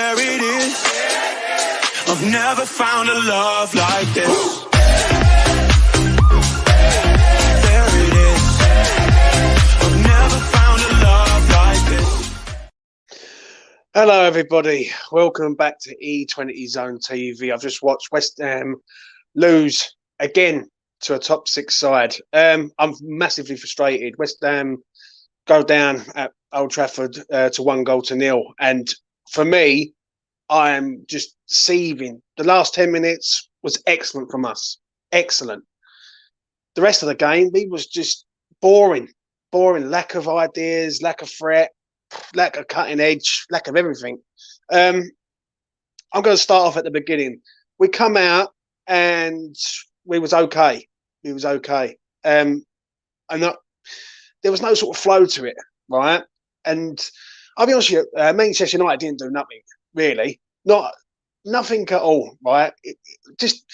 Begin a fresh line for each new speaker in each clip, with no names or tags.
there it is. I've never found a love like this. There it is. I've never found a love like this.
Hello, everybody. Welcome back to E20 Zone TV. I've just watched West Ham lose again to a top six side. I'm massively frustrated. West Ham go down at Old Trafford to 1-0. And for me, I am just seething. The last 10 minutes was excellent from us. Excellent. The rest of the game, it was just boring. Lack of ideas, lack of threat, lack of cutting edge, lack of everything. I'm going to start off at the beginning. We come out and we was okay. And there was no sort of flow to it, right? And I'll be honest with you, Manchester United didn't do nothing, really. Nothing at all, right? Just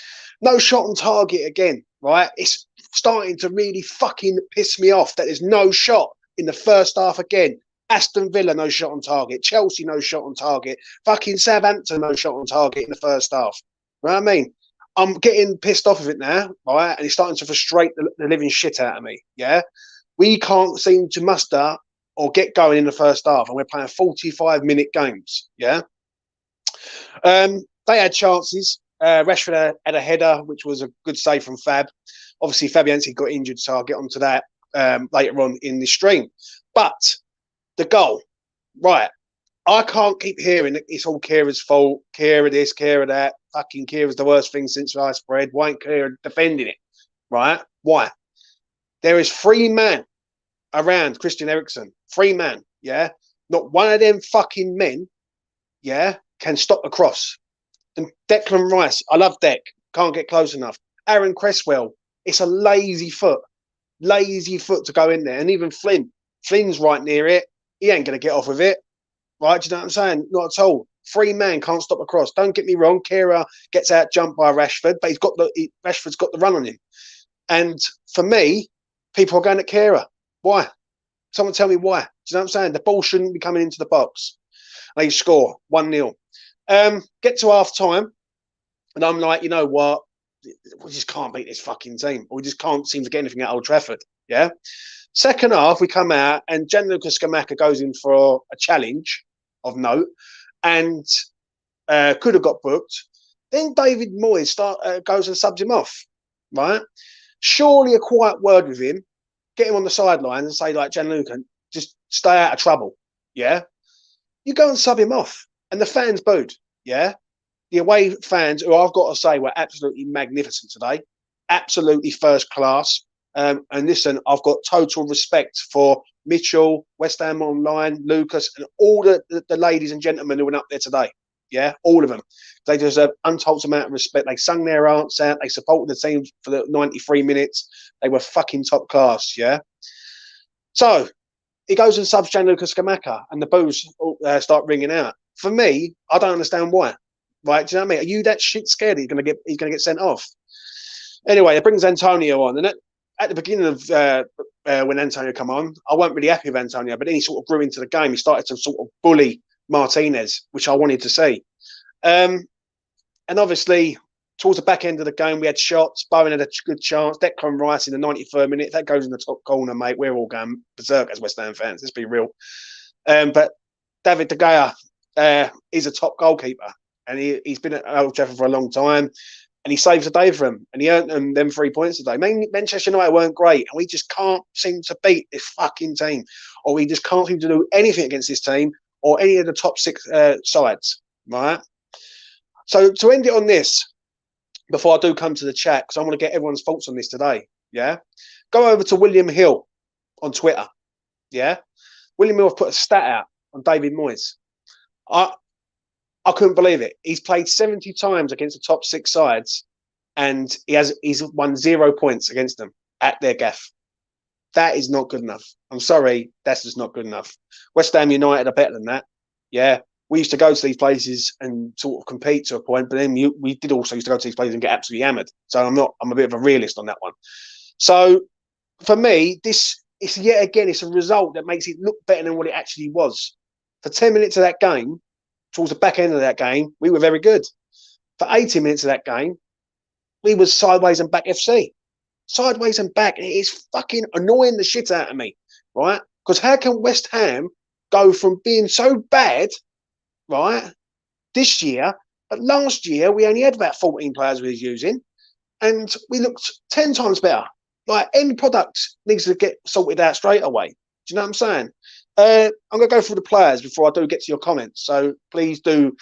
no shot on target again, right? It's starting to really fucking piss me off that there's no shot in the first half again. Aston Villa, no shot on target. Chelsea, no shot on target. Fucking Southampton, no shot on target in the first half. You know what I mean? I'm getting pissed off of it now, right? And it's starting to frustrate the living shit out of me, yeah? We can't seem to muster or get going in the first half, and we're playing 45-minute games, yeah? They had chances. Rashford had a header, which was a good save from Fab. Obviously, Fabianski got injured, so I'll get onto that later on in the stream. But the goal, right? I can't keep hearing it's all Kira's fault. Kira this, Kira that. Fucking Kira's the worst thing since sliced bread. Why ain't Kira defending it? Right? Why? There is 3 men around Christian Eriksen. 3 men, yeah? Not one of them fucking men, yeah, can stop the cross. And Declan Rice, I love Dec. Can't get close enough. Aaron Cresswell, it's a lazy foot. Lazy foot to go in there. And even Flynn's right near it. He ain't going to get off with it. Right? Do you know what I'm saying? Not at all. 3 men can't stop a cross. Don't get me wrong. Kira gets out jumped by Rashford, but Rashford's got the run on him. And for me, people are going at Kira. Why? Someone tell me why. Do you know what I'm saying? The ball shouldn't be coming into the box. They score 1-0. Get to half time, and I'm like, you know what? We just can't beat this fucking team. We just can't seem to get anything at Old Trafford. Yeah. Second half, we come out, and Gianluca Scamacca goes in for a challenge of note, and could have got booked. Then David Moyes goes and subs him off. Right? Surely a quiet word with him, get him on the sideline and say, like, Gianluca, just stay out of trouble. Yeah. You go and sub him off, and the fans booed. Yeah. The away fans, who I've got to say were absolutely magnificent today, absolutely first class. And listen, I've got total respect for Mitchell, West Ham Online, Lucas, and all the ladies and gentlemen who went up there today. Yeah, all of them. They deserve untold amount of respect. They sung their hearts out. They supported the team for the 93 minutes. They were fucking top class. Yeah. So he goes and subs Gianluca Scamacca, and the boos start ringing out. For me, I don't understand why. Right? Do you know what I mean? Are you that shit scared he's gonna get sent off? Anyway, it brings Antonio on, and at the beginning of when Antonio come on, I weren't really happy with Antonio, but then he sort of grew into the game. He started to sort of bully Martinez, which I wanted to see. And obviously, towards the back end of the game, we had shots. Bowen had a good chance. Declan Rice in the 93rd minute. If that goes in the top corner, mate, we're all going berserk as West Ham fans. Let's be real. But David De Gea is a top goalkeeper, and he's been at Old Trafford for a long time. And he saves the day for him, and he earned them 3 points today. Manchester United weren't great, and we just can't seem to beat this fucking team, or we just can't seem to do anything against this team or any of the top 6 sides, right? So to end it on this, before I do come to the chat, because I want to get everyone's thoughts on this today, yeah? Go over to William Hill on Twitter, yeah? William Hill have put a stat out on David Moyes. I couldn't believe it. He's played 70 times against the top 6 sides, and he's won 0 points against them at their gaff. That is not good enough. I'm sorry, that's just not good enough. West Ham United are better than that. Yeah, we used to go to these places and sort of compete to a point, but then we did also used to go to these places and get absolutely hammered. So I'm a bit of a realist on that one. So for me, it's yet again, it's a result that makes it look better than what it actually was. For 10 minutes of that game, towards the back end of that game, we were very good. For 80 minutes of that game, we was sideways and back FC. Sideways and back. It is fucking annoying the shit out of me, right? Because how can West Ham go from being so bad, right, this year, but last year we only had about 14 players we was using, and we looked 10 times better. Like, any product needs to get sorted out straight away. Do you know what I'm saying? I'm going to go through the players before I do get to your comments. So please do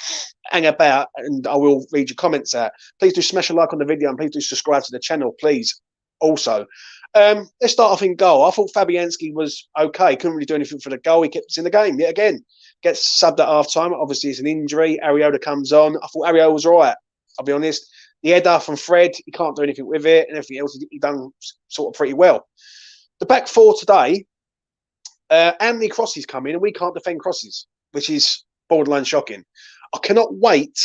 hang about and I will read your comments out. Please do smash a like on the video and please do subscribe to the channel, please. Also, let's start off in goal. I thought Fabianski was okay. Couldn't really do anything for the goal. He kept us in the game yet again. Gets subbed at half time. Obviously, it's an injury. Ariola comes on. I thought Ariola was all right. I'll be honest. The header from Fred, he can't do anything with it, and everything else he done sort of pretty well. The back four today, how many crosses come in, and we can't defend crosses, which is borderline shocking. I cannot wait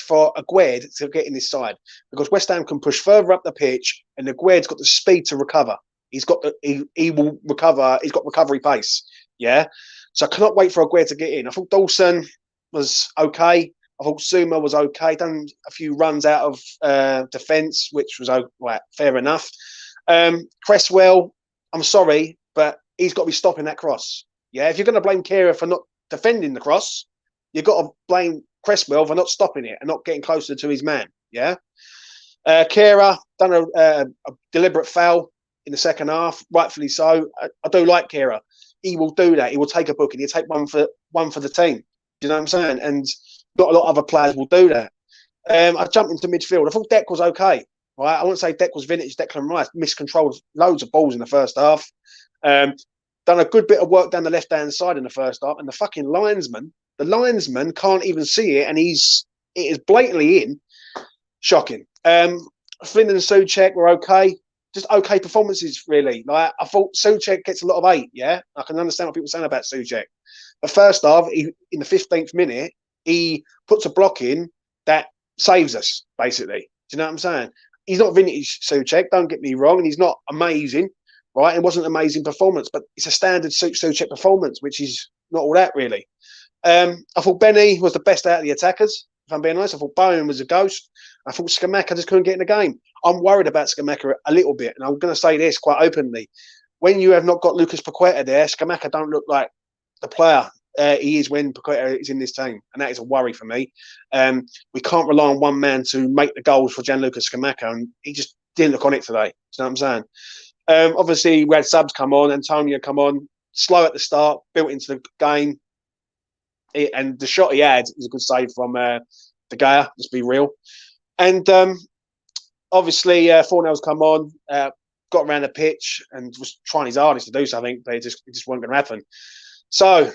for Aguerd to get in this side, because West Ham can push further up the pitch, and Aguerd's got the speed to recover. He will recover. He's got recovery pace. Yeah. So I cannot wait for Aguerd to get in. I thought Dawson was okay. I thought Suma was okay. Done a few runs out of defence, which was fair enough. Cresswell, I'm sorry, but he's got to be stopping that cross. Yeah, if you're going to blame Kehrer for not defending the cross, you've got to blame Cresswell for not stopping it and not getting closer to his man. Yeah. Kehrer done a deliberate foul in the second half, rightfully so. I do like Kehrer. He will do that. He will take a book and he'll take one for the team. Do you know what I'm saying? And not a lot of other players will do that. I jumped into midfield. I thought Deck was okay. Right? I wouldn't say Deck was vintage Declan Rice. Miscontrolled loads of balls in the first half. Done a good bit of work down the left-hand side in the first half. And the linesman can't even see it. And it is blatantly in. Shocking. Flynn and Souček were okay. Just okay performances, really. Like, I thought Souček gets a lot of 8, yeah? I can understand what people are saying about Souček. But first half, in the 15th minute, he puts a block in that saves us, basically. Do you know what I'm saying? He's not vintage Souček, don't get me wrong, and he's not amazing, right? It wasn't an amazing performance, but it's a standard Souček performance, which is not all that, really. I thought Benny was the best out of the attackers, if I'm being honest. I thought Bowen was a ghost. I thought Scamacca just couldn't get in the game. I'm worried about Scamacca a little bit, and I'm going to say this quite openly. When you have not got Lucas Paqueta there, Scamacca don't look like the player he is when Paqueta is in this team, and that is a worry for me. We can't rely on one man to make the goals for Gianluca Scamacca, and he just didn't look on it today. Do you know what I'm saying? Obviously, we had subs come on, Antonio come on, slow at the start, built into the game, and the shot he had was a good save from De Gea, let's be real. And obviously, Fornell's come on, got around the pitch and was trying his hardest to do something, but it just wasn't going to happen. So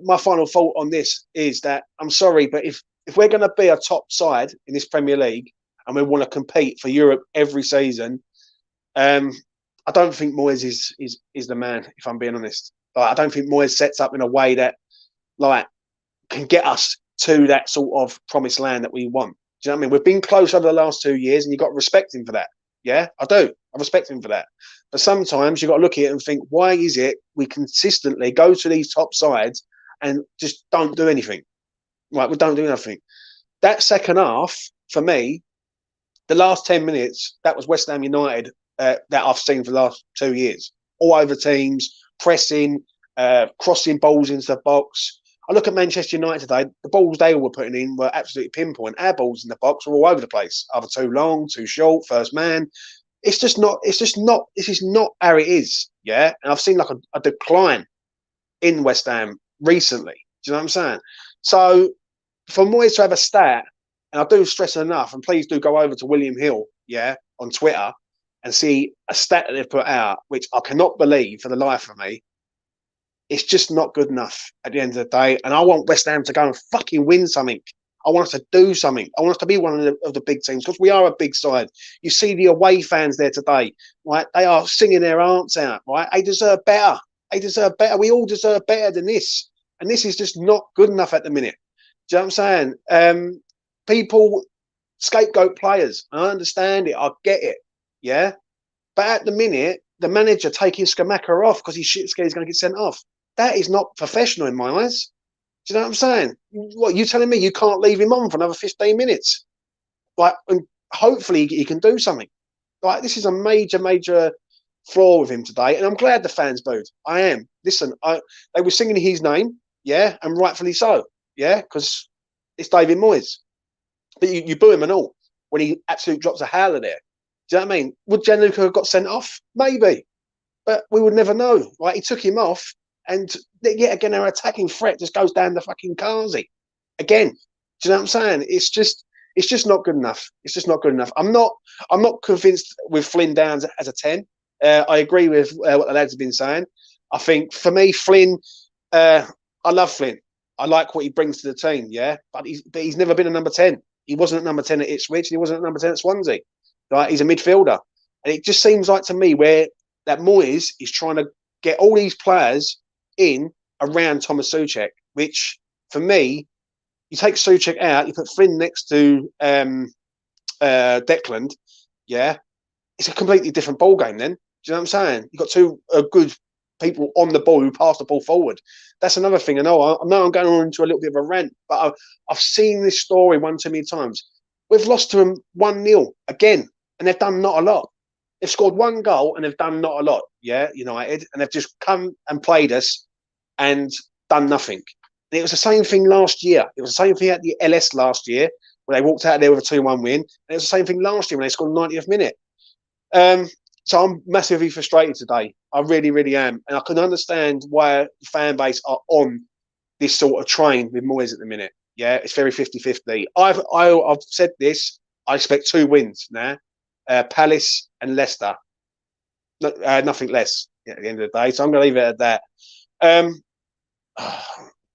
my final thought on this is that I'm sorry, but if we're going to be a top side in this Premier League and we want to compete for Europe every season, I don't think Moyes is the man, if I'm being honest. Like, I don't think Moyes sets up in a way that can get us to that sort of promised land that we want. Do you know what I mean? We've been close over the last 2 years, and you've got to respect him for that. Yeah, I do. I respect him for that. But sometimes you've got to look at it and think, why is it we consistently go to these top sides and just don't do anything? Right, we don't do nothing. That second half, for me, the last 10 minutes, that was West Ham United that I've seen for the last 2 years. All over teams, pressing, crossing balls into the box. I look at Manchester United today, the balls they were putting in were absolutely pinpoint. Our balls in the box were all over the place. Either too long, too short, first man. This is not how it is. Yeah. And I've seen like a decline in West Ham recently. Do you know what I'm saying? So for Moyes to have a stat, and I do stress it enough, and please do go over to William Hill, yeah, on Twitter and see a stat that they've put out, which I cannot believe for the life of me. It's just not good enough at the end of the day. And I want West Ham to go and fucking win something. I want us to do something. I want us to be one of the big teams, because we are a big side. You see the away fans there today, right? They are singing their hearts out, right? They deserve better. They deserve better. We all deserve better than this. And this is just not good enough at the minute. Do you know what I'm saying? People scapegoat players. I understand it. I get it. Yeah. But at the minute, the manager taking Scamacca off because he's scared he's going to get sent off. That is not professional in my eyes. Do you know what I'm saying? What, you telling me you can't leave him on for another 15 minutes? Like, and hopefully he can do something. Like, this is a major, major flaw with him today, and I'm glad the fans booed. I am. Listen, they were singing his name, yeah, and rightfully so, yeah, because it's David Moyes. But you boo him and all when he absolutely drops a howler there. Do you know what I mean? Would Gianluca have got sent off? Maybe, but we would never know. Right? He took him off, and yet again, our attacking threat just goes down the fucking Kazi again. Do you know what I'm saying? It's just not good enough. It's just not good enough. I'm not convinced with Flynn down as a 10. I agree with what the lads have been saying. I think for me, Flynn, I love Flynn. I like what he brings to the team, yeah, but he's never been a number 10. He wasn't a number 10 at Ipswich. He wasn't a number 10 at Swansea. Right? He's a midfielder. And it just seems like to me where that Moyes is trying to get all these players in around Thomas Souček, which for me, you take Souček out, you put Flynn next to Declan, yeah, it's a completely different ball game then. Do you know what I'm saying? You've got two good people on the ball who pass the ball forward. That's another thing. I know I'm going on into a little bit of a rant, but I've seen this story one too many times. We've lost to them 1-0 again, and they've done not a lot. They've scored one goal and they've done not a lot, yeah, United, and they've just come and played us and done nothing. And it was the same thing last year. It was the same thing at the LS last year when they walked out there with a 2-1 win. And it was the same thing last year when they scored 90th minute. So I'm massively frustrated today. I really, really am. And I can understand why the fan base are on this sort of train with Moyes at the minute. Yeah, it's very 50-50. I've said this. I expect 2 wins now. Palace and Leicester. Nothing less at the end of the day. So I'm going to leave it at that.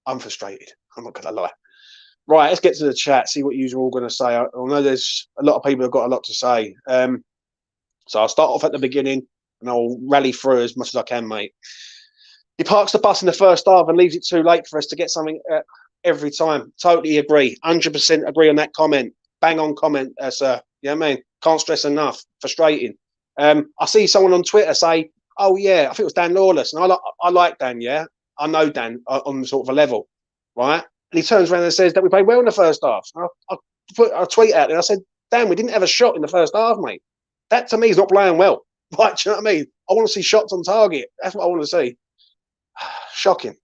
I'm frustrated. I'm not going to lie. Right, let's get to the chat, see what you're all going to say. I know there's a lot of people who've got a lot to say. So I'll start off at the beginning and I'll rally through as much as I can, mate. He parks the bus in the first half and leaves it too late for us to get something every time. Totally agree. 100% agree on that comment. Bang on comment, sir. You know what I mean? Can't stress enough. Frustrating. I see someone on Twitter say, oh, yeah, I think it was Dan Lawless. And I like Dan, yeah. I know Dan on sort of a level, right? And he turns around and says that we played well in the first half. I put a tweet out there and I said, Dan, we didn't have a shot in the first half, mate. That to me is not playing well. Right, do you know what I mean? I want to see shots on target. That's what I want to see. Shocking.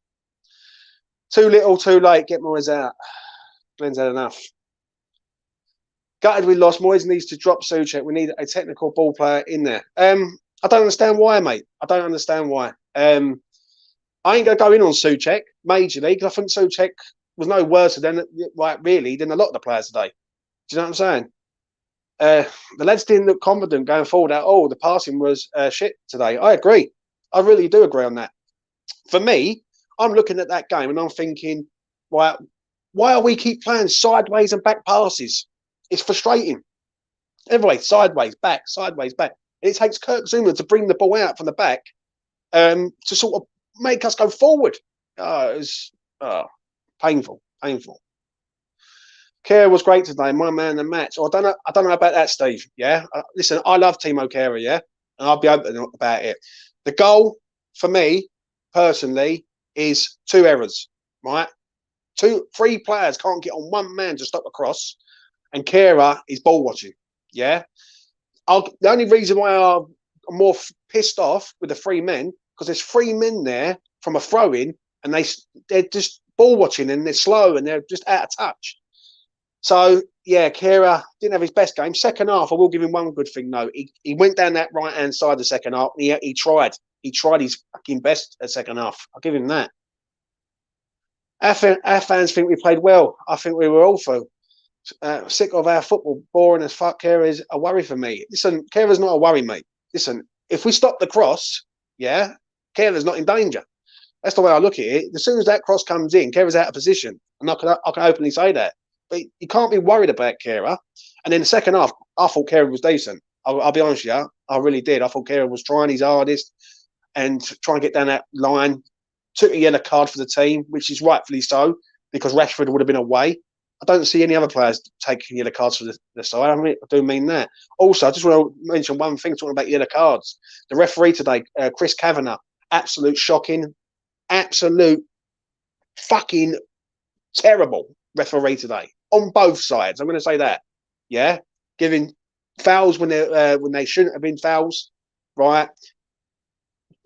Too little, too late. Get Moyes out. Glenn's had enough. Gutted we lost. Moyes needs to drop Souček. We need a technical ball player in there. I don't understand why, mate. I don't understand why. I ain't going to go in on Souček majorly because I think Souček was no worse than, like, really, than a lot of the players today. Do you know what I'm saying? The lads didn't look confident going forward at all. The passing was shit today. I agree. I really do agree on that. For me, I'm looking at that game and I'm thinking, why are we keep playing sideways and back passes? It's frustrating. Every way, sideways, back. And it takes Kirk Zuma to bring the ball out from the back to sort of make us go forward. It was painful. Kehrer was great today, my man of the match. I don't know about that, Steve. Yeah, listen, I love Timo Kehrer, yeah, and I'll be open about it. The goal for me personally is 2 errors, right? 3 players can't get on one man to stop a cross, and Kehrer is ball watching. Yeah, the only reason why I'm more pissed off with the 3 men because there's 3 men there from a throw in, and they're just ball watching and they're slow and they're just out of touch. So, yeah, Kehrer didn't have his best game. Second half, I will give him one good thing, though. He went down that right-hand side the second half. And he tried. He tried his fucking best at second half. I'll give him that. Our fans think we played well. I think we were awful. Sick of our football. Boring as fuck. Kehrer is a worry for me. Listen, Kehrer's not a worry, mate. Listen, if we stop the cross, yeah, Kehrer's not in danger. That's the way I look at it. As soon as that cross comes in, Kehrer's out of position. And I can openly say that. But you can't be worried about Kehrer. And in the second half, I thought Kehrer was decent. I'll be honest with you. I really did. I thought Kehrer was trying his hardest and trying to get down that line. Took a yellow card for the team, which is rightfully so, because Rashford would have been away. I don't see any other players taking yellow cards for the side. I do mean that. Also, I just want to mention one thing talking about yellow cards. The referee today, Chris Kavanagh, absolute shocking, absolute fucking Terrible referee today on both sides. I'm going to say that. Yeah, giving fouls when they shouldn't have been fouls. Right.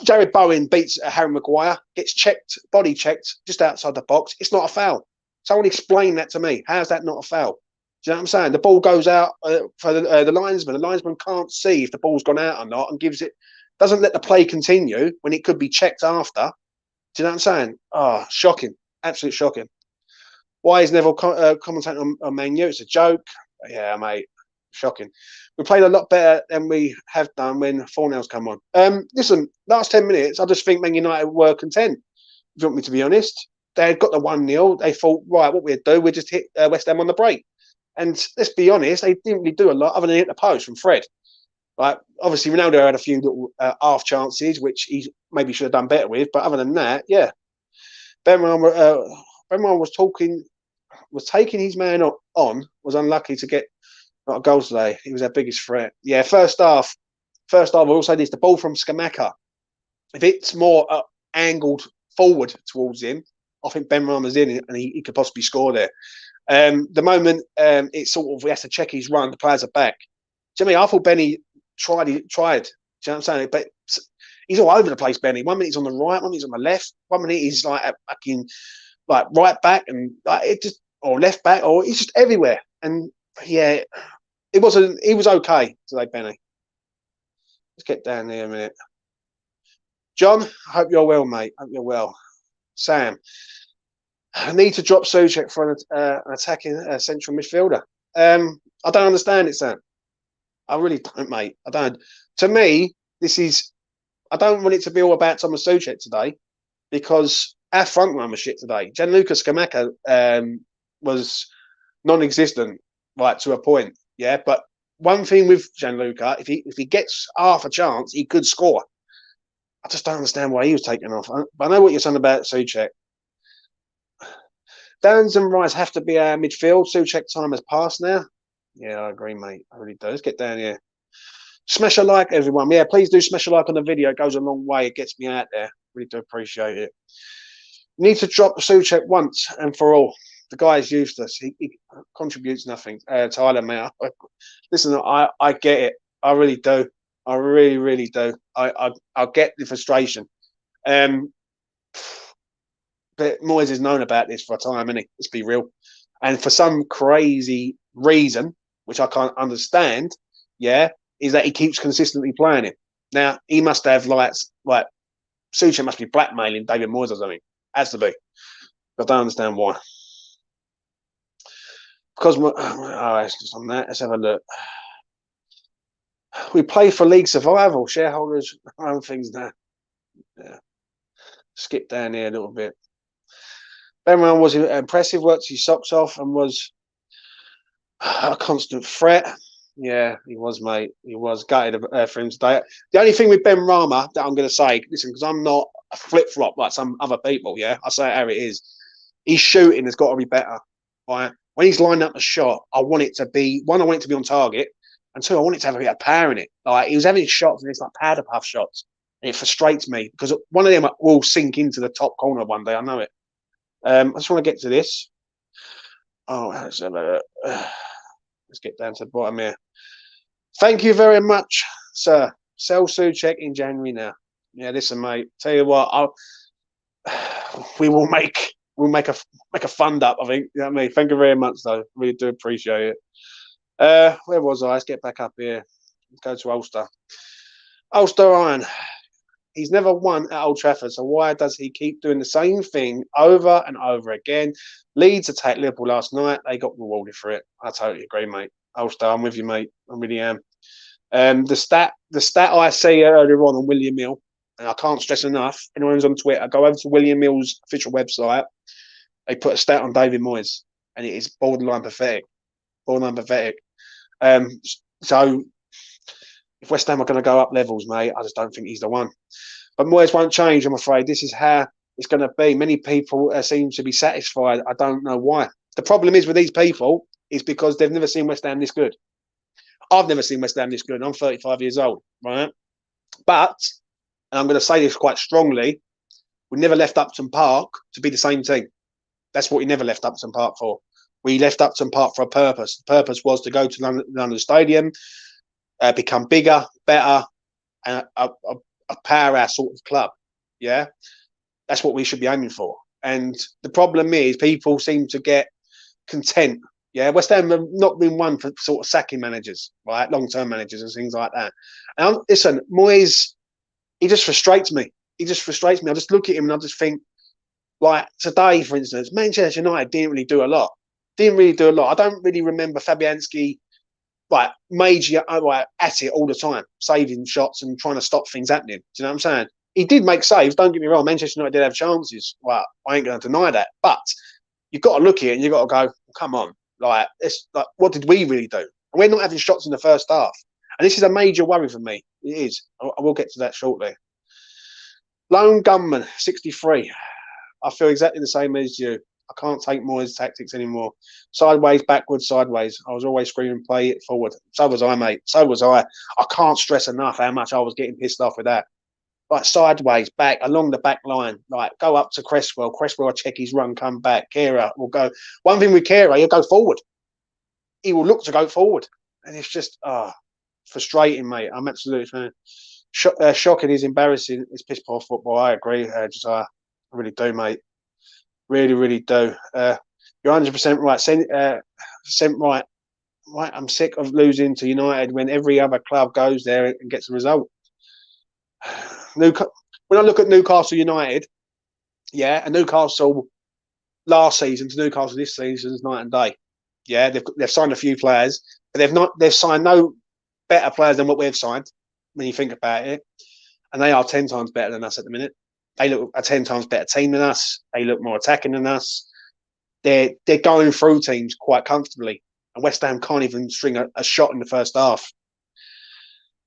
Jared Bowen beats Harry Maguire, gets checked, body checked just outside the box. It's not a foul. Someone explain that to me. How's that not a foul? Do you know what I'm saying? The ball goes out for the linesman. The linesman can't see if the ball's gone out or not, and doesn't let the play continue when it could be checked after. Do you know what I'm saying? Oh, shocking. Absolutely shocking. Why is Neville commentating on Man U? It's a joke. Yeah, mate. Shocking. We played a lot better than we have done when 4-0's come on. Listen, last 10 minutes, I just think Man United were content. If you want me to be honest, they had got the 1-0. They thought, right, what we'd do, we'd just hit West Ham on the break. And let's be honest, they didn't really do a lot other than hit the post from Fred. Like, obviously, Ronaldo had a few little half chances, which he maybe should have done better with. But other than that, yeah. Benram was taking his man on, was unlucky to get not a goal today. He was our biggest threat. Yeah, first half, I will say this, the ball from Skamaka, if it's more angled forward towards him, I think Benrahma's in it and he could possibly score there. The moment it's sort of, we have to check his run, the players are back. Do you know what I mean? I thought Benny tried. Do you know what I'm saying? But he's all over the place, Benny. 1 minute he's on the right, 1 minute he's on the left. 1 minute he's like fucking like right back and like it just, or left back, or he's just everywhere. And yeah, he was okay today, Benny. Let's get down there a minute. John, I hope you're well, mate. Hope you're well. Sam, I need to drop Souček for an attacking central midfielder. I don't understand it, Sam. I really don't, mate. I don't. To me, I don't want it to be all about Thomas Souček today, because our front line was shit today. Gianluca Scamacca was non-existent, right, to a point. Yeah, but one thing with Gianluca, if he gets half a chance, he could score. I just don't understand why he was taken off. But I know what you're saying about Souček. Downs and Rice have to be our midfield. Souček time has passed now. Yeah, I agree, mate. I really do. Let's get down here. Smash a like, everyone. Yeah, please do smash a like on the video. It goes a long way. It gets me out there. Really do appreciate it. Need to drop Souček once and for all. The guy is useless. He contributes nothing. Tyler, mate. Listen, I get it. I really do. I really, really do. I get the frustration. But Moyes is known about this for a time, isn't he? Let's be real. And for some crazy reason, which I can't understand, yeah, is that he keeps consistently playing him. Now, he must have like Souček must be blackmailing David Moyes or something. Has to be. But I don't understand why. Because it's just on that. Let's have a look. We play for league survival. Shareholders own things now. Yeah. Skip down here a little bit. Benram was impressive, worked his socks off and was a constant threat. Yeah, he was, mate. He was gutted for him today. The only thing with Benrahma that I'm going to say, listen, because I'm not a flip-flop like some other people, yeah? I say it how it is. His shooting has got to be better, right? When he's lined up a shot, I want it to be, one, I want it to be on target, and two, I want it to have a bit of power in it. Like, he was having shots, and it's like powder puff shots. And it frustrates me, because one of them will sink into the top corner one day, I know it. I just want to get to this. Oh, let's get down to the bottom here. Thank you very much, sir. Sell Souček in January now. Yeah, listen, mate. Tell you what, we'll make a fund up. I think. You know what I mean? Thank you very much, though. Really do appreciate it. Where was I? Let's get back up here. Let's go to Ulster. Ulster Iron. He's never won at Old Trafford, so why does he keep doing the same thing over and over again? Leeds attacked Liverpool last night. They got rewarded for it. I totally agree, mate. Ulster, I'm with you, mate. I really am. The stat I see earlier on William Mill, and I can't stress enough, anyone who's on Twitter, go over to William Mill's official website. They put a stat on David Moyes, and it is borderline pathetic. Borderline pathetic. So if West Ham are going to go up levels, mate, I just don't think he's the one. But Moyes won't change, I'm afraid. This is how it's going to be. Many people seem to be satisfied. I don't know why. The problem is with these people is because they've never seen West Ham this good. I've never seen West Ham this good. I'm 35 years old, right? But, and I'm going to say this quite strongly, we never left Upton Park to be the same team. That's what we never left Upton Park for. We left Upton Park for a purpose. The purpose was to go to London Stadium, become bigger, better, and a powerhouse sort of club. Yeah, that's what we should be aiming for. And the problem is, people seem to get content. Yeah, West Ham have not been one for sort of sacking managers, right? Long-term managers and things like that. And listen, Moyes, he just frustrates me. He just frustrates me. I just look at him and I just think, like today, for instance, Manchester United didn't really do a lot. Didn't really do a lot. I don't really remember Fabianski like major like, at it all the time, saving shots and trying to stop things happening. Do you know what I'm saying? He did make saves. Don't get me wrong. Manchester United did have chances. Well, I ain't going to deny that. But you've got to look at it and you've got to go, come on. Like, it's like, what did we really do? And we're not having shots in the first half. And this is a major worry for me. It is. I will get to that shortly. Lone Gunman, 63. I feel exactly the same as you. I can't take Moyes' tactics anymore. Sideways, backwards, sideways. I was always screaming, play it forward. So was I, mate. So was I. I can't stress enough how much I was getting pissed off with that. Like sideways, back, along the back line. Like go up to Cresswell. Cresswell will check his run, come back. Kehrer will go. One thing with Kehrer, he'll go forward. He will look to go forward. And it's just frustrating, mate. I'm absolutely shocking. Is embarrassing. It's piss poor football. I agree. I really do, mate. Really, really do. You're 100% right. Right. Right. I'm sick of losing to United when every other club goes there and gets a result. When I look at Newcastle United, yeah, and Newcastle last season to Newcastle this season is night and day. Yeah, they've signed a few players, but they've signed no better players than what we've signed when you think about it, and they are 10 times better than us at the minute. They look a 10 times better team than us. They look more attacking than us. They're going through teams quite comfortably, and West Ham can't even string a shot in the first half.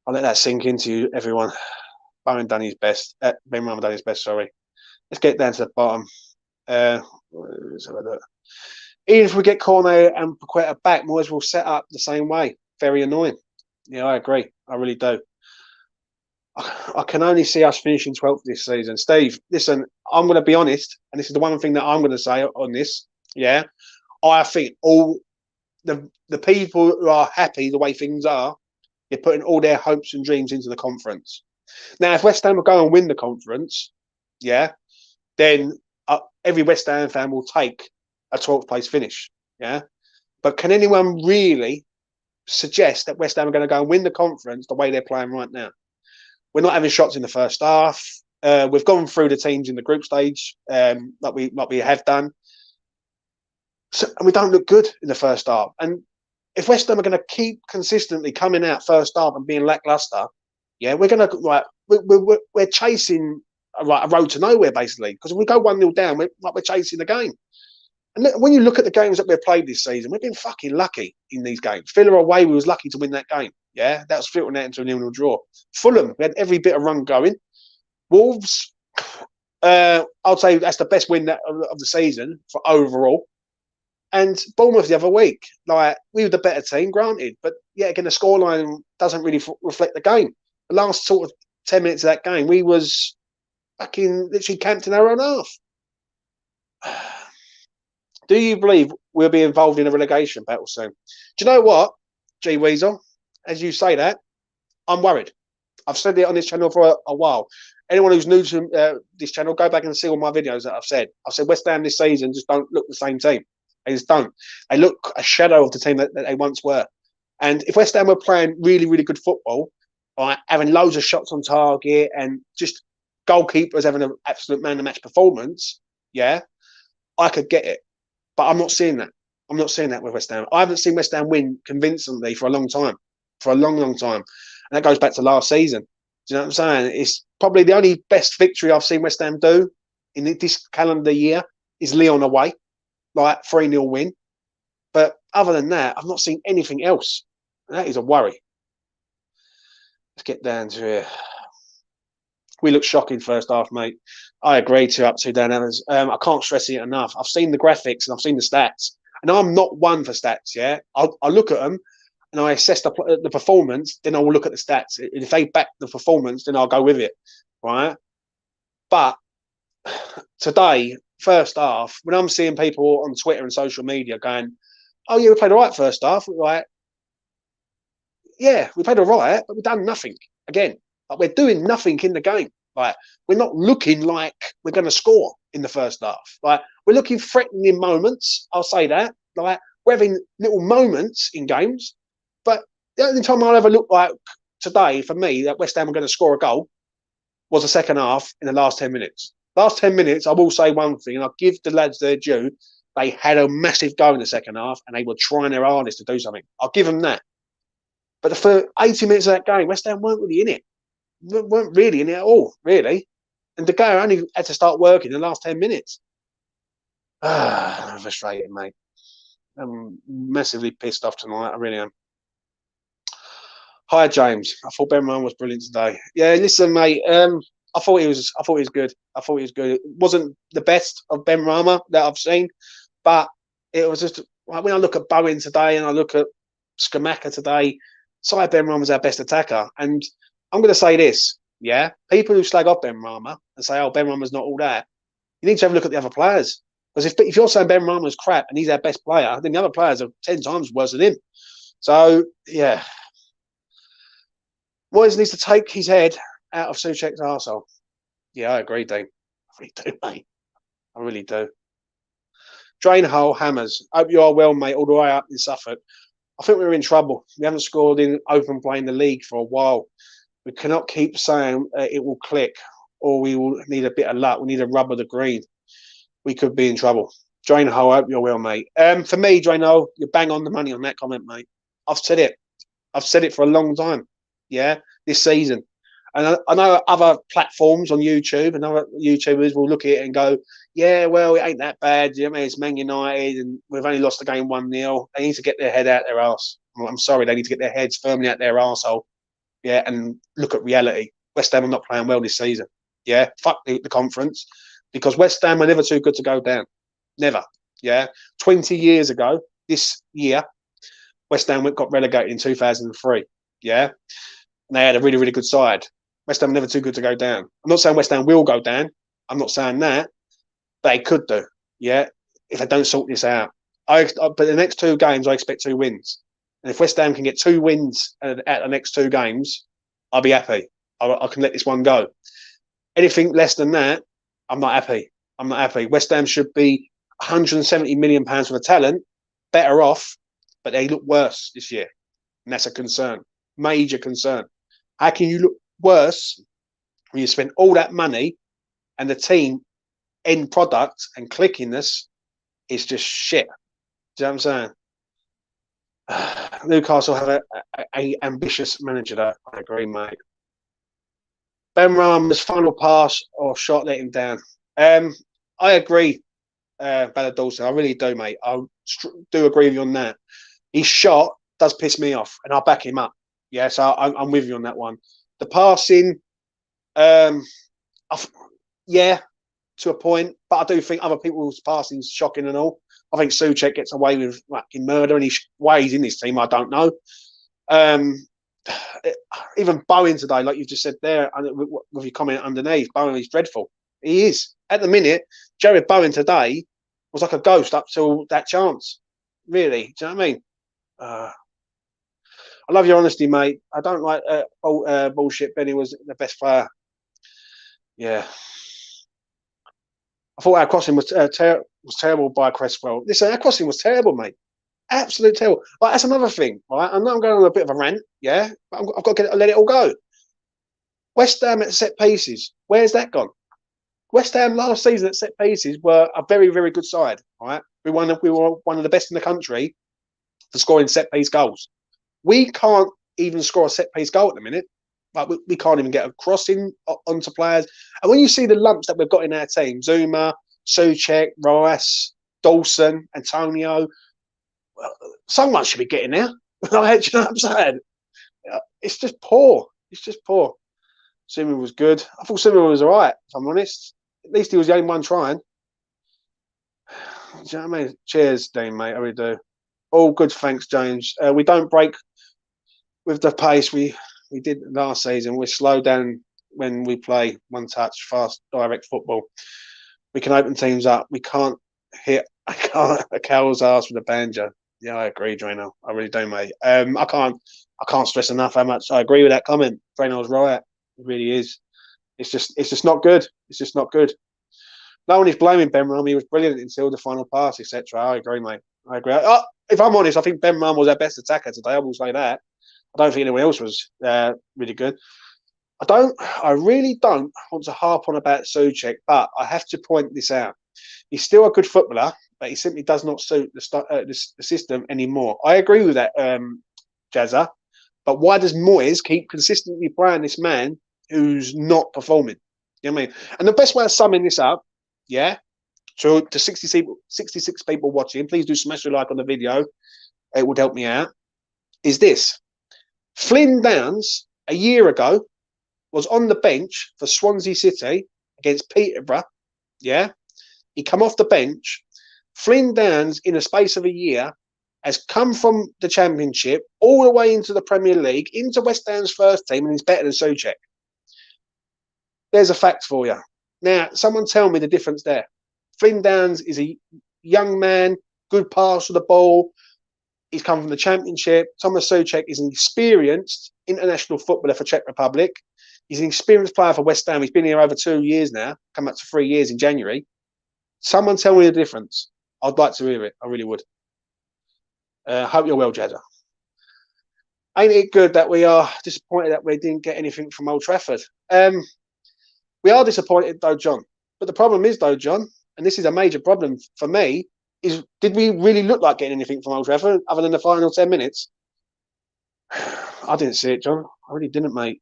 I'll let that sink into you, everyone. Bowen done his best. Ben Rama done his best. Sorry. Let's get down to the bottom. Even if we get Cornet and Paqueta back, Moyes will set up the same way. Very annoying. Yeah, I agree. I really do. I can only see us finishing 12th this season. Steve, listen, I'm going to be honest, and this is the one thing that I'm going to say on this. Yeah, I think all the people who are happy the way things are, they're putting all their hopes and dreams into the conference. Now, if West Ham will go and win the conference, yeah, then every West Ham fan will take a 12th place finish. Yeah, but can anyone really suggest that West Ham are going to go and win the conference the way they're playing right now? We're not having shots in the first half. We've gone through the teams in the group stage, like we have done. So, and we don't look good in the first half. And if West Ham are going to keep consistently coming out first half and being lackluster, yeah, we're going to we're chasing a road to nowhere basically. Because if we go 1-0 down, we're chasing the game. And when you look at the games that we've played this season, we've been fucking lucky in these games. Villa away, we was lucky to win that game. Yeah, that was filtering out into a 0-0 draw. Fulham, we had every bit of run going. Wolves, I'll say that's the best win of the season for overall. And Bournemouth the other week, like we were the better team, granted, but yet again the scoreline doesn't really reflect the game. The last sort of 10 minutes of that game, we was fucking literally camped in our own half. Do you believe we'll be involved in a relegation battle soon? Do you know what, G Weasel? As you say that, I'm worried. I've said it on this channel for a while. Anyone who's new to this channel, go back and see all my videos that I've said. I've said West Ham this season just don't look the same team. They just don't. They look a shadow of the team that they once were. And if West Ham were playing really, really good football, right, having loads of shots on target and just goalkeepers having an absolute man-of-the-match performance, yeah, I could get it. But I'm not seeing that. I'm not seeing that with West Ham. I haven't seen West Ham win convincingly for a long time. For a long, long time. And that goes back to last season. Do you know what I'm saying? It's probably the only best victory I've seen West Ham do in this calendar year is Lyon away. Like 3-0 win. But other than that, I've not seen anything else. And that is a worry. Let's get down to here. We look shocking first half, mate. I agree, 2 up, 2 down. I can't stress it enough. I've seen the graphics and I've seen the stats. And I'm not one for stats, yeah? I look at them and I assess the performance, then I will look at the stats. If they back the performance, then I'll go with it, right? But today, first half, when I'm seeing people on Twitter and social media going, "Oh yeah, we played all right first half," we're like, yeah, we played all right, but we've done nothing again. Like, we're doing nothing in the game. Like, we're not looking like we're going to score in the first half. Like, we're looking threatening in moments. I'll say that. Like, we're having little moments in games, but the only time I'll ever look like today for me that West Ham are going to score a goal was the second half in the last 10 minutes. Last 10 minutes, I will say one thing, and I'll give the lads their due. They had a massive go in the second half, and they were trying their hardest to do something. I'll give them that. But for 80 minutes of that game, West Ham weren't really in it. Weren't really in it at all, really. And De Gea only had to start working in the last 10 minutes. I'm frustrated, mate. I'm massively pissed off tonight. I really am. Hi, James. I thought Ben Ryan was brilliant today. Yeah, listen, mate. I thought he was good. I thought he was good. It wasn't the best of Ben Rama that I've seen, but it was just like, when I look at Bowen today and I look at Skamaka today, Sai Ben Rama was our best attacker. And I'm going to say this, yeah? People who slag off Ben Rama and say, "Oh, Ben Rama's not all that," you need to have a look at the other players. Because if you're saying Ben Rama's crap and he's our best player, then the other players are 10 times worse than him. So, yeah. Moyes needs to take his head out of Souček's arsehole. Yeah, I agree, Dean. I really do, mate. I really do. Drain hole hammers. Hope you are well, mate, all the way up in Suffolk. I think we're in trouble. We haven't scored in open play in the league for a while. We cannot keep saying it will click or we will need a bit of luck. We need a rub of the green. We could be in trouble. Drain hole, hope you're well, mate. For me, Drain hole, you're bang on the money on that comment, mate. I've said it. I've said it for a long time. Yeah, this season. And I know other platforms on YouTube and other YouTubers will look at it and go, "Yeah, well, it ain't that bad. You know what I mean? It's Man United and we've only lost the game 1-0. They need to get their head out their arse." Well, I'm sorry, they need to get their heads firmly out their arsehole. Yeah, and look at reality. West Ham are not playing well this season. Yeah, fuck the conference, because West Ham are never too good to go down. Never. Yeah, 20 years ago, this year, West Ham got relegated in 2003. Yeah, and they had a really, really good side. West Ham are never too good to go down. I'm not saying West Ham will go down. I'm not saying that. But they could do. Yeah, if they don't sort this out. But the next 2 games, I expect 2 wins. And if West Ham can get 2 wins at the next 2 games, I'll be happy. I can let this one go. Anything less than that, I'm not happy. I'm not happy. West Ham should be £170 million for the talent, better off, but they look worse this year. And that's a concern. Major concern. How can you look worse when you spend all that money and the team end product and clickiness is just shit? Do you know what I'm saying? Newcastle have a ambitious manager, though. I agree, mate. Ben Rama's final pass or shot let him down. I agree, Ballard Dawson. I really do, mate. I do agree with you on that. His shot does piss me off, and I'll back him up. Yeah, so I'm with you on that one. The passing, yeah, to a point, but I do think other people's passing is shocking and all. I think Souček gets away with fucking murder, and ways in this team, I don't know. Even Bowen today, like you just said there, with your comment underneath, Bowen is dreadful. He is. At the minute, Jared Bowen today was like a ghost up till that chance. Really, do you know what I mean? I love your honesty, mate. I don't like bullshit. Benny was the best player. Yeah. I thought our crossing was terrible by Cresswell. Listen, our crossing was terrible, mate. Absolute terrible. Like, that's another thing, right? I know I'm going on a bit of a rant, yeah, but I've got to let it all go. West Ham at set pieces, where's that gone? West Ham last season at set pieces were a very, very good side, right? We were one of the best in the country for scoring set piece goals. We can't even score a set piece goal at the minute. Like, we can't even get a crossing onto players. And when you see the lumps that we've got in our team, Zuma, Souček, Rice, Dawson, Antonio, someone should be getting there. Do you know what I'm saying? It's just poor. It's just poor. Zuma was good. I thought Zuma was all right, if I'm honest. At least he was the only one trying. Do you know what I mean? Cheers, Dean, mate. I really do. All good, thanks, James. We don't break with the pace we did last season. We're slow down when we play one touch, fast, direct football. We can open teams up. We can't hit a cow's ass with a banjo. Yeah, I agree, Drano. I really do, mate. I can't stress enough how much I agree with that comment. Drano's right. It really is. It's just not good. It's just not good. No one is blaming Ben Ram. He was brilliant until the final pass, etc. I agree, mate. I agree. If I'm honest, I think Ben Ram was our best attacker today. I will say that. I don't think anyone else was really good. I really don't want to harp on about Souček, but I have to point this out. He's still a good footballer, but he simply does not suit the system anymore. I agree with that, Jazza. But why does Moyes keep consistently playing this man who's not performing? You know what I mean? And the best way of summing this up, yeah, to 66 people watching, please do smash a like on the video. It would help me out. Is this. Flynn Downs, a year ago, was on the bench for Swansea City against Peterborough. Yeah. He come off the bench. Flynn Downs, in a space of a year, has come from the Championship all the way into the Premier League, into West Ham's first team, and he's better than Souček. There's a fact for you. Now, someone tell me the difference there. Flynn Downs is a young man, good pass for the ball. He's come from the Championship. Thomas Souček is an experienced international footballer for Czech Republic. He's an experienced player for West Ham. He's been here over 2 years now, come up to 3 years in January. Someone tell me the difference. I'd like to hear it. I really would. Hope you're well, Jazza. Ain't it good that we are disappointed that we didn't get anything from Old Trafford? We are disappointed, though, John. But the problem is, though, John, and this is a major problem for me, is did we really look like getting anything from Old Trafford other than the final 10 minutes? I didn't see it, John. I really didn't, mate.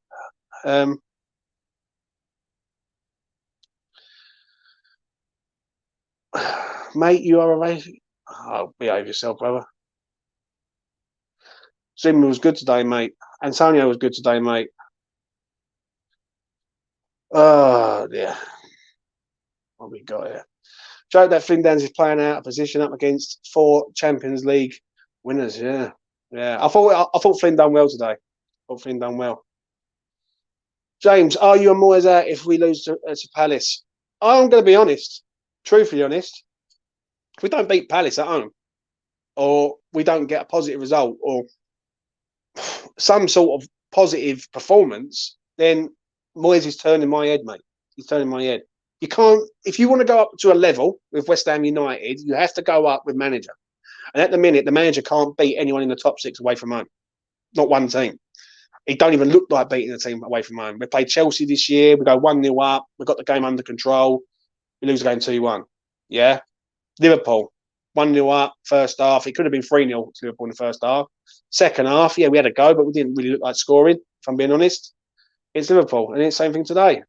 Mate, you are a racist. Oh, behave yourself, brother. Zimmer was good today, mate. Antonio was good today, mate. Oh, dear. What we got here? Joke that Flynn Downs is playing out of position up against 4 Champions League winners. Yeah, yeah. I thought Flynn done well today. I thought Flynn done well. James, are you a Moyes out if we lose to Palace? I'm going to be honest, truthfully honest. If we don't beat Palace at home, or we don't get a positive result, or some sort of positive performance, then Moyes is turning my head, mate. He's turning my head. You can't, if you want to go up to a level with West Ham United, you have to go up with manager. And at the minute, the manager can't beat anyone in the top 6 away from home. Not one team. He don't even look like beating a team away from home. We played Chelsea this year. We go 1-0 up. We've got the game under control. We lose the game 2-1. Yeah. Liverpool, 1-0 up, first half. It could have been 3-0 to Liverpool in the first half. Second half, yeah, we had a go, but we didn't really look like scoring, if I'm being honest. It's Liverpool, and it's the same thing today.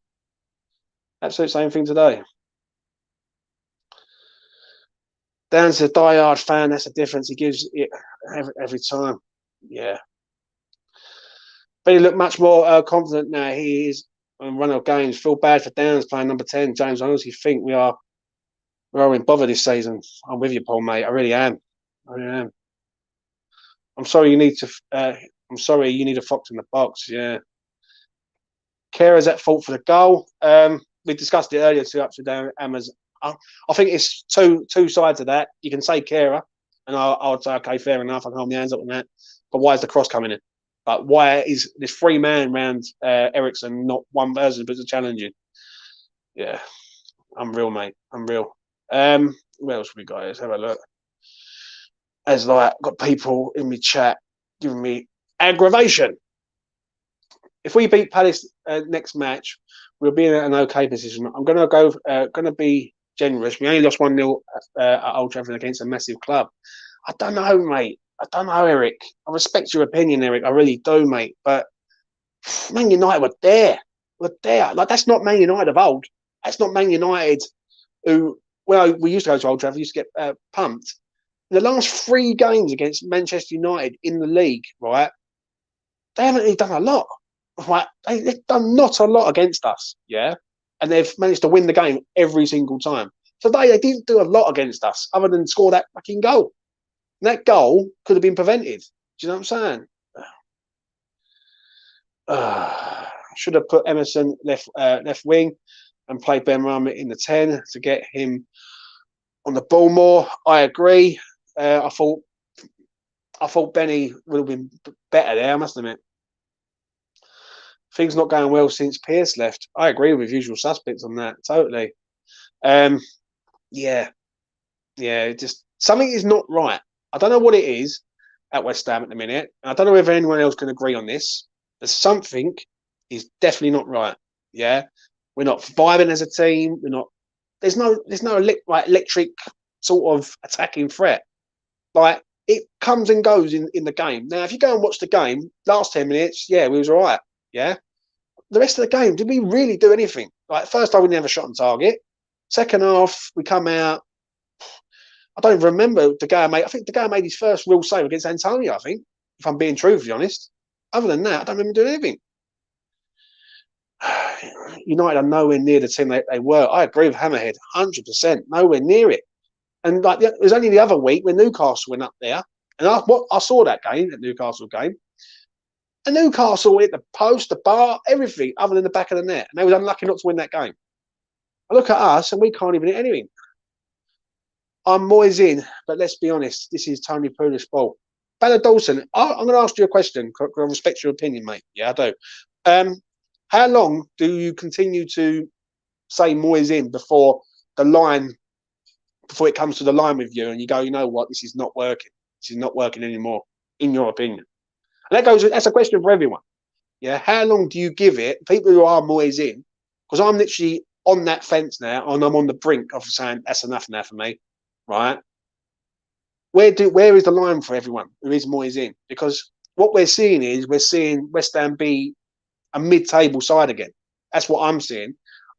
Absolute same thing today. Dan's a die-hard fan. That's the difference. He gives it every time. Yeah. But he looked much more confident now. He is on run of games. Feel bad for Downs playing number 10. James, I honestly think we're in bother this season. I'm with you, Paul, mate. I really am. I really am. I'm sorry you need a fox in the box. Yeah. Kera's at fault for the goal. We discussed it earlier. 2 ups and down. I think it's two sides of that. You can say Kera, and I would say, okay, fair enough. I can hold my hands up on that. But why is the cross coming in? But why is this 3 man round Ericsson, not one person, but challenging? Yeah, unreal, mate. Unreal. What else we got? Let's have a look. As like got people in my chat giving me aggravation. If we beat Palace next match, we'll be in an okay position. I'm going to be generous. We only lost 1-0 at Old Trafford against a massive club. I don't know, mate. I don't know, Eric. I respect your opinion, Eric. I really do, mate. But Man United were there. Like, that's not Man United of old. That's not Man United who, well, we used to go to Old Trafford, used to get pumped. In the last 3 games against Manchester United in the league, right, they haven't really done a lot. Right? They've done not a lot against us, yeah? And they've managed to win the game every single time. Today, they didn't do a lot against us other than score that fucking goal. And that goal could have been prevented. Do you know what I'm saying? Should have put Emerson left wing. and play Benrahma in the 10 to get him on the ball more. I agree. I thought Benny would have been better there, I must admit. Things not going well since Pierce left. I agree with usual suspects on that, totally. Yeah, just something is not right. I don't know what it is at West Ham at the minute. I don't know if anyone else can agree on this. But something is definitely not right. Yeah, we're not vibing as a team. We're not. There's no electric sort of attacking threat. Like it comes and goes in the game. Now, if you go and watch the game, last 10 minutes, yeah, we was all right. Yeah, the rest of the game, did we really do anything? Like first half, we never shot on target. Second half, we come out. I don't even remember De Gea made. I think De Gea made his first real save against Antonio. I think, if I'm being truthfully honest. Other than that, I don't remember doing anything. United are nowhere near the team they were. I agree with Hammerhead, 100%, nowhere near it. And like it was only the other week when Newcastle went up there, and I saw that game, that Newcastle game, and Newcastle hit the post, the bar, everything other than the back of the net, and they was unlucky not to win that game. I look at us, and we can't even hit anything. I'm Moyes in, but let's be honest, this is Tony Pulis' ball. Ballard Dawson, I'm going to ask you a question. I respect your opinion, mate. Yeah, I do. How long do you continue to say Moyes in before it comes to the line with you and you go, you know what, this is not working. This is not working anymore, in your opinion? And that's a question for everyone. Yeah, how long do you give it? People who are Moyes in, because I'm literally on that fence now and I'm on the brink of saying that's enough now for me, right? Where is the line for everyone who is Moyes in? Because what we're seeing West Ham be a mid-table side again. That's what I'm seeing.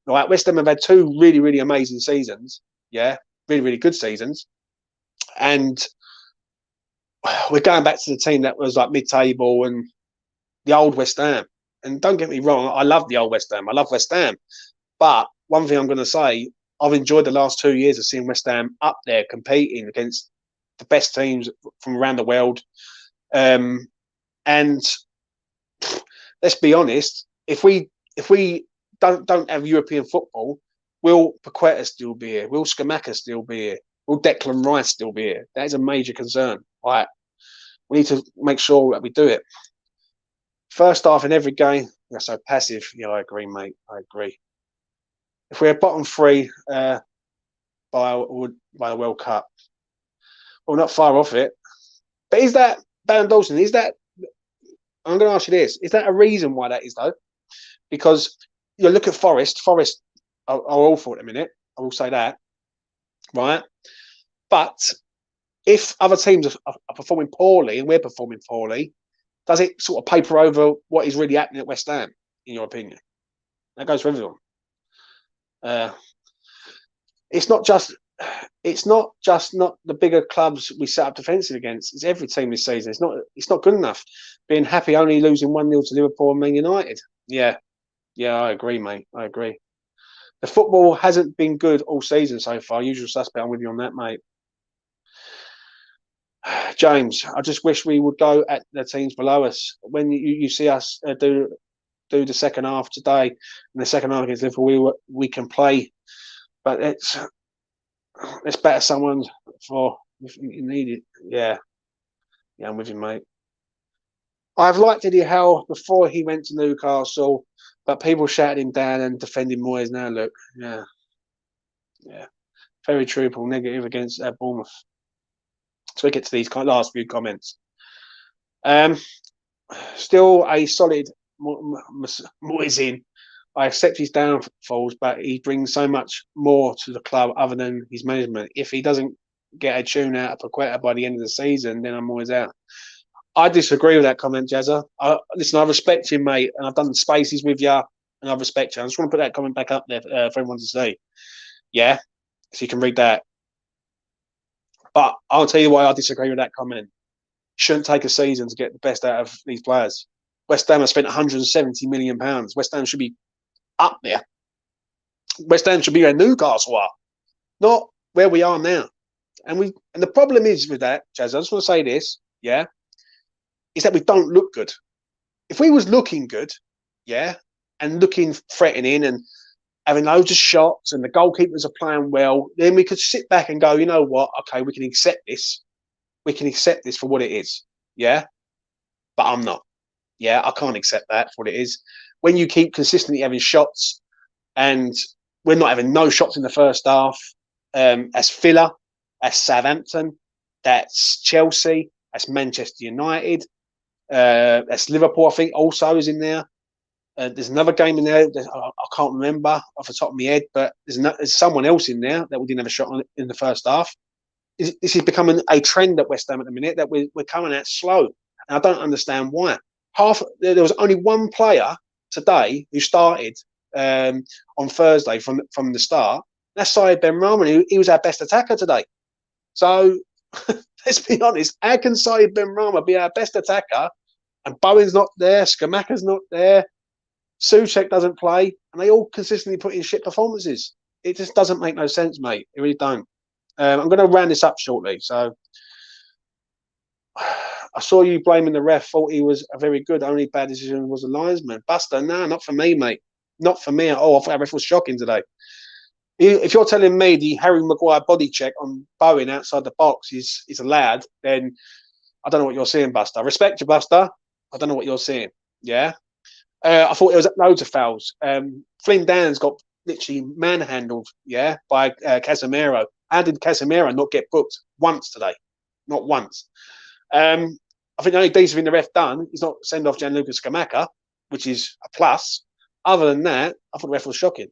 Right, West Ham have had two really, really amazing seasons. Yeah, really, really good seasons, and we're going back to the team that was like mid-table and the old West Ham. And don't get me wrong, I love the old West Ham. I love West Ham, but one thing I'm going to say, I've enjoyed the last 2 years of seeing West Ham up there competing against the best teams from around the world. And let's be honest, if we don't have European football, will Paqueta still be here? Will Scamacca still be here? Will Declan Rice still be here? That is a major concern. Right, we need to make sure that we do it. First half in every game, we're so passive. Yeah, I agree, mate. I agree. If we're bottom three by the World Cup, well, not far off it. But is that Van Dawson? Is that? I'm going to ask you this: is that a reason why that is though? Because you look at Forest. Forest are awful at the minute. I will say that, right? But if other teams are performing poorly and we're performing poorly, does it sort of paper over what is really happening at West Ham, in your opinion? That goes for everyone. It's not just not the bigger clubs we set up defensive against. It's every team this season. It's not good enough. Being happy only losing 1-0 to Liverpool and Man United. Yeah, I agree, mate. I agree. The football hasn't been good all season so far. Usual suspect. I'm with you on that, mate. James, I just wish we would go at the teams below us. When you see us do the second half today, and the second half against Liverpool, we can play, but let's better someone for if you need it. Yeah, I'm with you, mate. I've liked Eddie Howe before he went to Newcastle, but people shouted him down and defending Moyes now. Look, yeah, very true. Paul, negative against Bournemouth. So we get to these last few comments. Still a solid Moyes in. I accept his downfalls, but he brings so much more to the club other than his management. If he doesn't get a tune out of Paqueta by the end of the season, then I'm always out. I disagree with that comment, Jazza. Listen, I respect you, mate, and I've done spaces with you, and I respect you. I just want to put that comment back up there for everyone to see. Yeah, so you can read that. But I'll tell you why I disagree with that comment. Shouldn't take a season to get the best out of these players. West Ham have spent £170 million. West Ham should be up there. West Ham should be where Newcastle are, not where we are now. And the problem is with that, Chaz, I just want to say this, yeah, is that we don't look good. If we was looking good, yeah, and looking threatening and having loads of shots, and the goalkeepers are playing well, then we could sit back and go, you know what? Okay, we can accept this. We can accept this for what it is. Yeah, but I'm not. Yeah, I can't accept that for what it is. When you keep consistently having shots, and we're not having no shots in the first half, as Villa, as Southampton, that's Chelsea, that's Manchester United, that's Liverpool. I think also is in there. There's another game in there that I can't remember off the top of my head, but there's someone else in there that we didn't have a shot on in the first half. This is becoming a trend at West Ham at the minute that we're coming out slow, and I don't understand why. There was only one player today who started on Thursday from the start. That's Saeed Benrahma. He was our best attacker today. So let's be honest. How can Saeed Benrahma be our best attacker and Bowen's not there, Skamaka's not there, Souček doesn't play, and they all consistently put in shit performances? It just doesn't make no sense, mate. It really don't. I'm going to round this up shortly. So I saw you blaming the ref. Thought he was a very good. Only bad decision was the linesman. Buster, no, not for me, mate. Not for me at all. I thought the ref was shocking today. If you're telling me the Harry Maguire body check on Bowen outside the box is allowed, then I don't know what you're seeing, Buster. I respect you, Buster. I don't know what you're seeing. Yeah. I thought there was loads of fouls. Flynn Dan's got literally manhandled, yeah, by Casemiro. How did Casemiro not get booked once today? Not once. I think the only decent thing the ref done is not send off Gianluca Scamacca, which is a plus. Other than that, I thought the ref was shocking.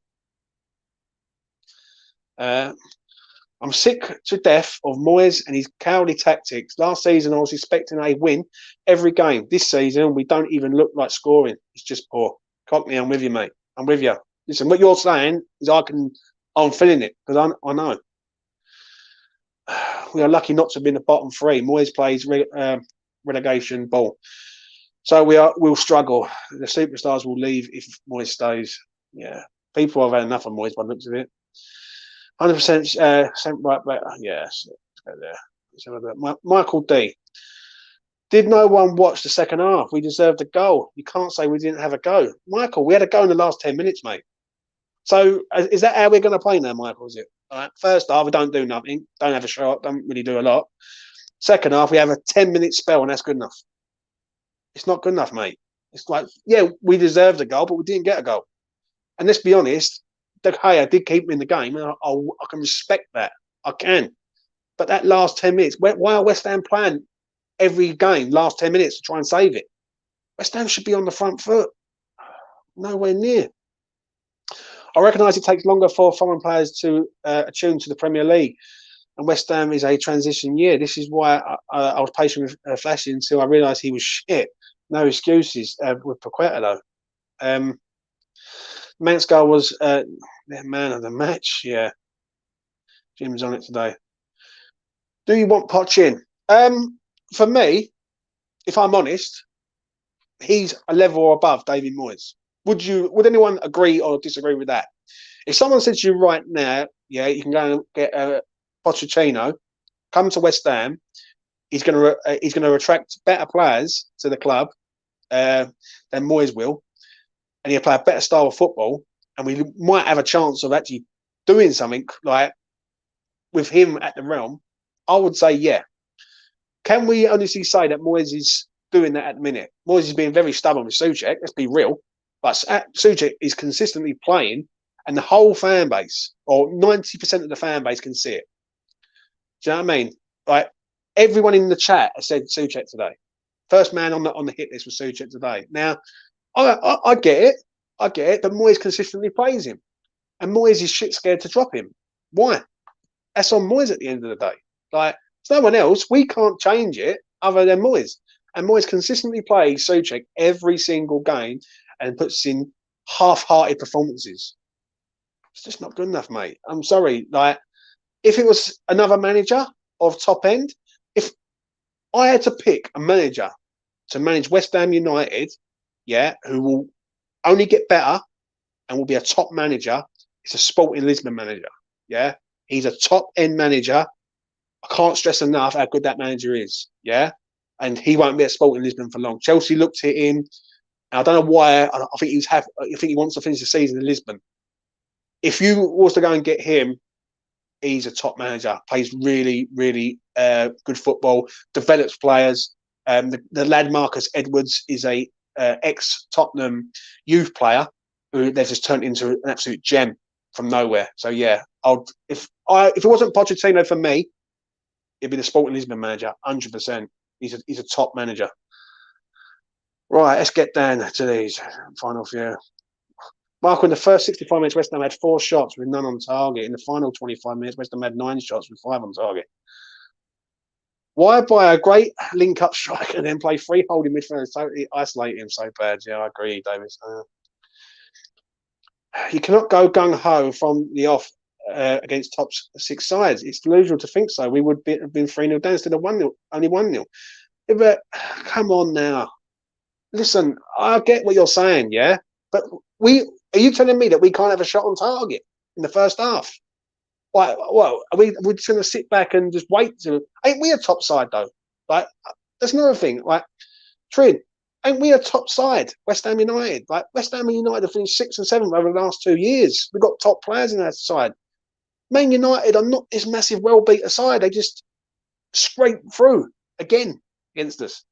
I'm sick to death of Moyes and his cowardly tactics. Last season, I was expecting a win every game. This season, we don't even look like scoring. It's just poor. Cockney, I'm with you, mate. I'm with you. Listen, what you're saying is I'm feeling it because I know. We are lucky not to be in the bottom three. Moyes plays relegation ball. So we'll struggle. The superstars will leave if Moyes stays. Yeah. People have had enough of Moyes by the looks of it. 100% right back. Yes. Let's go there. Michael D. Did no one watch the second half? We deserved a goal. You can't say we didn't have a go. Michael, we had a go in the last 10 minutes, mate. So is that how we're going to play now, Michael? Is it? All right. First half, we don't do nothing. Don't have a shot. Don't really do a lot. Second half, we have a 10-minute spell, and that's good enough. It's not good enough, mate. It's like, yeah, we deserved a goal, but we didn't get a goal. And let's be honest, De Gea did keep me in the game, and I can respect that. I can. But that last 10 minutes, why are West Ham playing every game, last 10 minutes to try and save it? West Ham should be on the front foot. Nowhere near. I recognise it takes longer for foreign players to attune to the Premier League, and West Ham is a transition year. This is why I was patient with Flashy until I realised he was shit. No excuses with Paqueta, though. Manscar was the man of the match. Yeah. Jim's on it today. Do you want Poch in? For me, if I'm honest, he's a level or above David Moyes. Would anyone agree or disagree with that? If someone said to you right now, yeah, you can go and get Pochettino, come to West Ham, he's going to attract better players to the club than Moyes will, and he'll play a better style of football, and we might have a chance of actually doing something like with him at the realm, I would say, yeah. Can we honestly say that Moyes is doing that at the minute? Moyes is being very stubborn with Souček, let's be real, but Souček is consistently playing, and the whole fan base, or 90% of the fan base, can see it. Do you know what I mean? Like, everyone in the chat has said Souček today. First man on the hit list was Souček today. Now, I get it. I get it. But Moyes consistently plays him. And Moyes is shit scared to drop him. Why? That's on Moyes at the end of the day. Like, there's no one else. We can't change it other than Moyes. And Moyes consistently plays Souček every single game and puts in half-hearted performances. It's just not good enough, mate. I'm sorry. Like, if it was another manager of top end, if I had to pick a manager to manage West Ham United, yeah, who will only get better and will be a top manager, it's a Sporting Lisbon manager. Yeah, he's a top end manager. I can't stress enough how good that manager is. Yeah, and he won't be at Sporting Lisbon for long. Chelsea looked at him, and I don't know why. I think he's happy. I think he wants to finish the season in Lisbon. if you was to go and get him, he's a top manager. Plays really, really good football. Develops players. The lad Marcus Edwards is a ex Tottenham youth player who they've just turned into an absolute gem from nowhere. So yeah, if it wasn't Pochettino for me, it'd be the Sporting Lisbon manager, 100%. He's a top manager. Right, let's get down to these final few. Marco, in the first 65 minutes, West Ham had 4 shots with none on target. In the final 25 minutes, West Ham had 9 shots with 5 on target. Why buy a great link-up striker and then play 3 holding midfielders totally isolate him so bad? Yeah, I agree, David. You cannot go gung-ho from the off against top 6 sides. It's delusional to think so. We would have been 3-0 down instead of 1-0, only 1-0. But come on now. Listen, I get what you're saying, yeah? But are you telling me that we can't have a shot on target in the first half? Like, well, we're just going to sit back and just wait to? Ain't we a top side though? Like, that's another thing. Like, Trin, ain't we a top side? West Ham United, like West Ham United have finished 6th and 7th over the last 2 years. We've got top players in that side. Man United are not this massive, well-beaten side. They just scrape through again against us.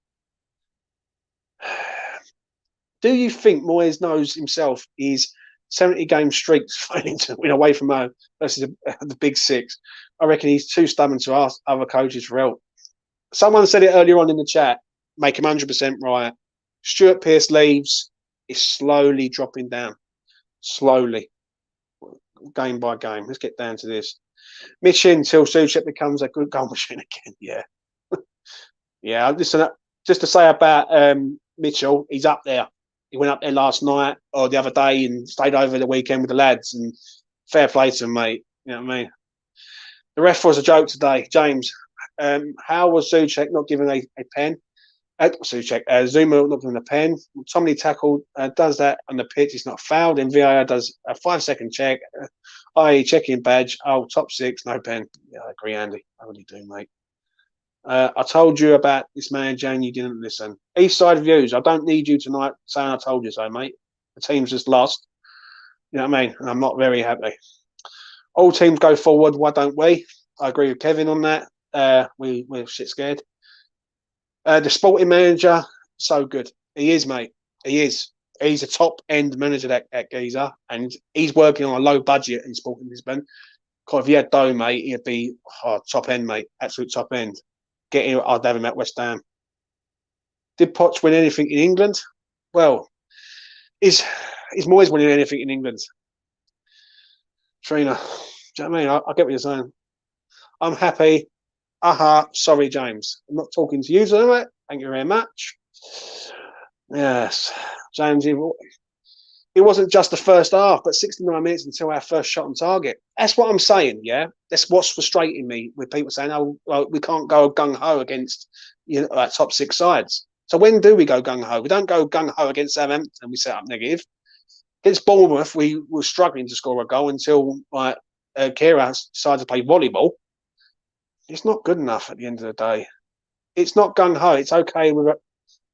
Do you think Moyes knows himself his 70-game streaks failing to win away from home versus the big 6? I reckon he's too stubborn to ask other coaches for help. Someone said it earlier on in the chat, make him 100% right. Stuart Pearce leaves, is slowly dropping down. Slowly. Game by game. Let's get down to this. Mission until Souček becomes a good goal machine again. Yeah. Yeah, listen, just to say about Mitchell, he's up there. He went up there last night or the other day and stayed over the weekend with the lads. And fair play to him, mate. You know what I mean? The ref was a joke today. James, how was Souček not given a pen? Souček, Zuma not given a pen. Somebody tackled, does that on the pitch. It's not fouled. And VAR does a 5-second check, i.e. check-in badge. Oh, top 6, no pen. Yeah, I agree, Andy. I really do, mate. I told you about this manager and you didn't listen. East side views. I don't need you tonight saying I told you so, mate. The team's just lost. You know what I mean? And I'm not very happy. All teams go forward. Why don't we? I agree with Kevin on that. We're shit scared. The Sporting manager, so good. He is, mate. He is. He's a top-end manager, that geezer. And he's working on a low budget in Sporting Lisbon. If he had dough, mate, he'd be top-end, mate. Absolute top-end. I'd have him at West Ham. Did Potts win anything in England? Well, is Moyes winning anything in England? Trina, do you know what I mean? I get what you're saying. I'm happy. Sorry, James. I'm not talking to you tonight. Thank you very much. Yes, James, it wasn't just the first half, but 69 minutes until our first shot on target. That's what I'm saying, yeah? That's what's frustrating me with people saying, oh, well, we can't go gung-ho against top 6 sides. So when do we go gung-ho? We don't go gung-ho against Southampton. We set up negative. Against Bournemouth, we were struggling to score a goal until Kira decided to play volleyball. It's not good enough at the end of the day. It's not gung-ho. It's okay with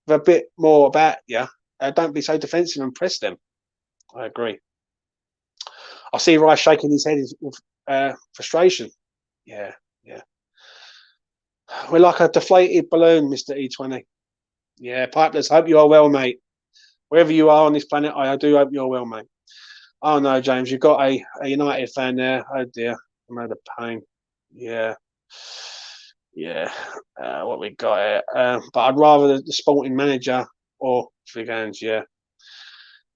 a bit more about you. Don't be so defensive and press them. I agree. I see Rice shaking his head with frustration. Yeah. We're like a deflated balloon, Mr. E20. Yeah, Pipeless, hope you are well, mate. Wherever you are on this planet, I do hope you're well, mate. Oh, no, James, you've got a United fan there. Oh, dear. I'm out of pain. Yeah. What we got here. But I'd rather the Sporting manager or Frigans, yeah.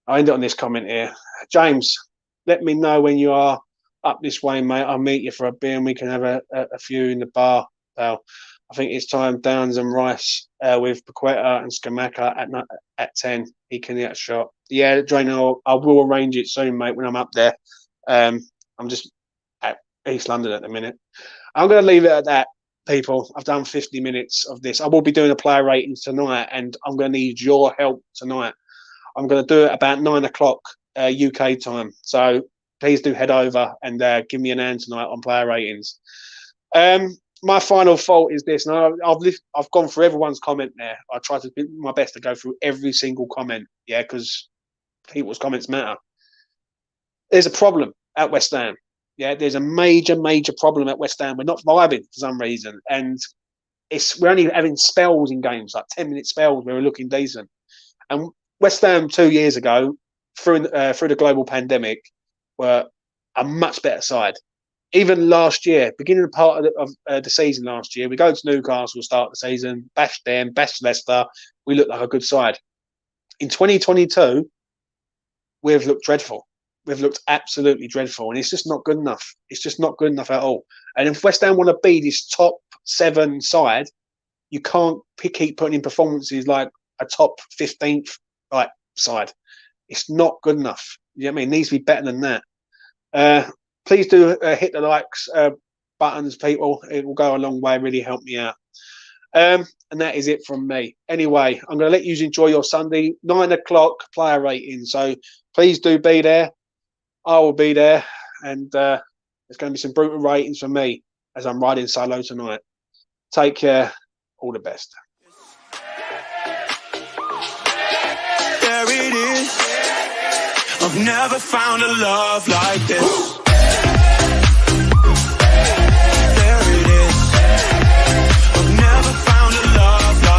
I'll end it on this comment here. James, let me know when you are up this way, mate. I'll meet you for a beer and we can have a few in the bar, pal. I think it's time Downs and Rice with Paqueta and Skamaka at 10. He can get a shot. Yeah, Draino, I will arrange it soon, mate, when I'm up there. I'm just at East London at the minute. I'm going to leave it at that, people. I've done 50 minutes of this. I will be doing a player ratings tonight, and I'm going to need your help tonight. I'm going to do it about 9 o'clock UK time. So please do head over and give me an hand tonight on player ratings. My final fault is this, and I've gone through everyone's comment there. I try to do my best to go through every single comment, yeah, because people's comments matter. There's a problem. at West Ham. Yeah, there's a major problem at West Ham. We're not vibing for some reason, and we're only having spells in games, like 10-minute spells where we're looking decent. And West Ham 2 years ago, through the global pandemic, were a much better side. Even last year, beginning part of the season last year, we go to Newcastle, start the season, bash them, bash Leicester. We look like a good side. In 2022, we've looked dreadful. We've looked absolutely dreadful, and it's just not good enough. It's just not good enough at all. And if West Ham want to be this top 7 side, you can't keep putting in performances like a top 15th side. It's not good enough. You know what I mean? It needs to be better than that. Please do hit the likes buttons, people. It will go a long way. Really help me out. And that is it from me. Anyway, I'm going to let you enjoy your Sunday. 9 o'clock player rating. So please do be there. I will be there. And there's going to be some brutal ratings for me as I'm riding solo tonight. Take care. All the best.
There it is. I've never found a love like this.